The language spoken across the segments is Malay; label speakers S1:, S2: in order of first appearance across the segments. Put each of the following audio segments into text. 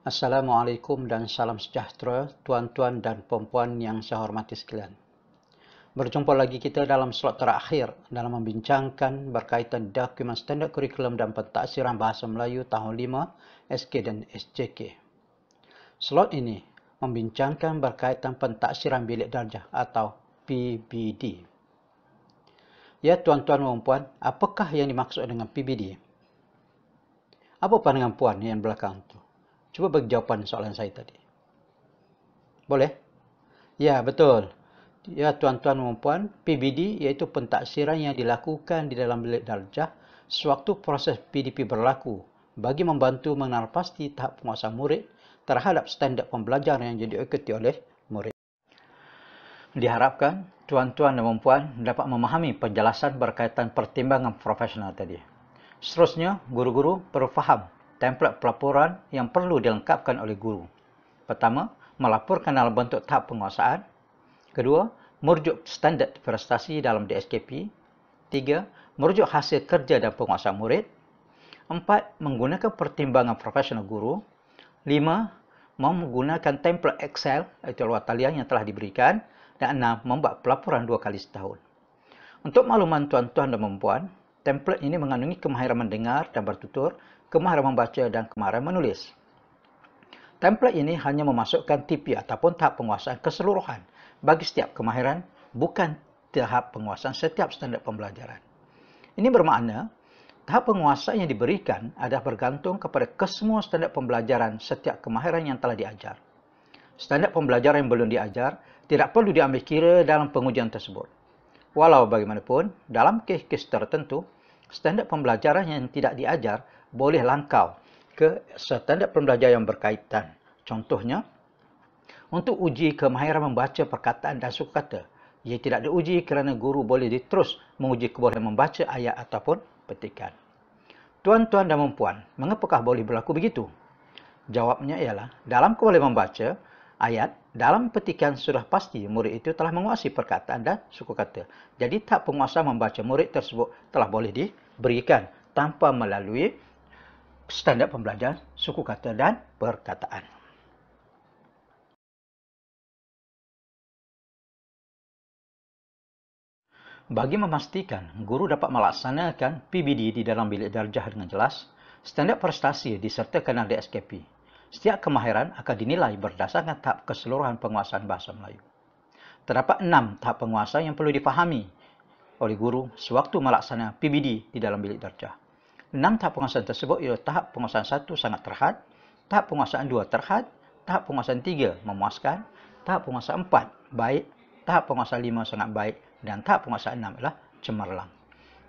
S1: Assalamualaikum dan salam sejahtera tuan-tuan dan puan-puan yang saya hormati sekalian. Berjumpa lagi kita dalam slot terakhir dalam membincangkan berkaitan dokumen standard kurikulum dan pentaksiran bahasa Melayu tahun 5 SK dan SJK. Slot ini membincangkan berkaitan pentaksiran bilik darjah atau PBD. Ya tuan-tuan dan puan, apakah yang dimaksud dengan PBD? Apa pandangan puan yang belakang itu? Cuba bagi jawapan soalan saya tadi. Boleh? Ya, betul. Ya, tuan-tuan dan puan, PBD iaitu pentaksiran yang dilakukan di dalam bilik darjah sewaktu proses PDP berlaku bagi membantu mengenal pasti tahap penguasaan murid terhadap standard pembelajaran yang diikuti oleh murid. Diharapkan tuan-tuan dan puan dapat memahami penjelasan berkaitan pertimbangan profesional tadi. Seterusnya, guru-guru perlu faham template pelaporan yang perlu dilengkapkan oleh guru. Pertama, melaporkan dalam bentuk tahap penguasaan. Kedua, merujuk standard prestasi dalam DSKP. Tiga, merujuk hasil kerja dan penguasaan murid. Empat, menggunakan pertimbangan profesional guru. Lima, menggunakan template Excel, iaitu luar talian yang telah diberikan. Dan enam, membuat pelaporan 2 kali setahun. Untuk makluman tuan-tuan dan puan, template ini mengandungi kemahiran mendengar dan bertutur, kemahiran membaca dan kemahiran menulis. Template ini hanya memasukkan TP ataupun tahap penguasaan keseluruhan bagi setiap kemahiran, bukan tahap penguasaan setiap standard pembelajaran. Ini bermakna, tahap penguasaan yang diberikan adalah bergantung kepada kesemua standard pembelajaran setiap kemahiran yang telah diajar. Standard pembelajaran yang belum diajar tidak perlu diambil kira dalam pengujian tersebut. Walau bagaimanapun, dalam kes-kes tertentu, standard pembelajaran yang tidak diajar boleh langkau ke standard pembelajaran yang berkaitan. Contohnya, untuk uji kemahiran membaca perkataan dan suku kata, ia tidak diuji kerana guru boleh terus menguji kebolehan membaca ayat ataupun petikan. Tuan-tuan dan puan, mengapakah boleh berlaku begitu? Jawabnya ialah, dalam kebolehan membaca ayat, dalam petikan sudah pasti murid itu telah menguasai perkataan dan suku kata. Jadi tahap penguasaan membaca murid tersebut telah boleh diberikan tanpa melalui standard pembelajaran suku kata dan perkataan. Bagi memastikan guru dapat melaksanakan PBD di dalam bilik darjah dengan jelas, standard prestasi disertakan dalam DSKP. Setiap kemahiran akan dinilai berdasarkan tahap keseluruhan penguasaan bahasa Melayu. Terdapat 6 tahap penguasaan yang perlu dipahami oleh guru sewaktu melaksanakan PBD di dalam bilik darjah. 6 tahap penguasaan tersebut ialah tahap penguasaan 1 sangat terhad, tahap penguasaan 2 terhad, tahap penguasaan 3 memuaskan, tahap penguasaan 4 baik, tahap penguasaan 5 sangat baik dan tahap penguasaan 6 adalah cemerlang.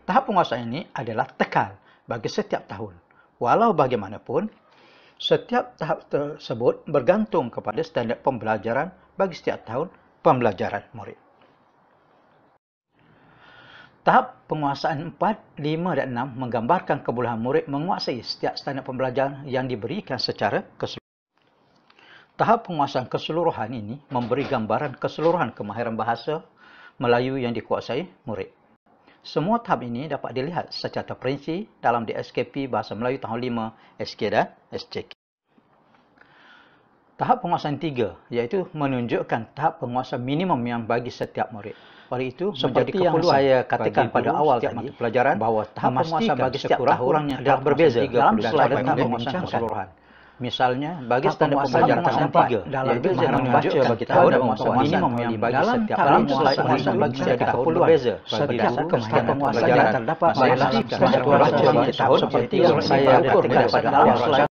S1: Tahap penguasaan ini adalah tekal bagi setiap tahun. Walau bagaimanapun, setiap tahap tersebut bergantung kepada standard pembelajaran bagi setiap tahun pembelajaran murid. Tahap penguasaan 4, 5 dan 6 menggambarkan kebolehan murid menguasai setiap standard pembelajaran yang diberikan secara keseluruhan. Tahap penguasaan keseluruhan ini memberi gambaran keseluruhan kemahiran bahasa Melayu yang dikuasai murid. Semua tahap ini dapat dilihat secara terperinci dalam DSKP Bahasa Melayu tahun 5 SK dan SJK. Tahap penguasaan 3 iaitu menunjukkan tahap penguasaan minimum yang bagi setiap murid. Oleh itu, seperti yang saya katakan pada awal tadi, pelajaran bahawa tahap penguasaan bagi setiap tahun adalah berbeza dalam slide tahap penguasaan keseluruhan. Misalnya, bagi standard pembelajaran tahun 3, dalam kemahiran membaca bagi tahun dan minimum yang bagi setiap dalam slide penguasaan bagi setiap tahun berbeza. Setiap kemahiran pembelajaran terdapat dalam kemahiran membaca bagi tahun seperti yang saya katakan pada awal slide.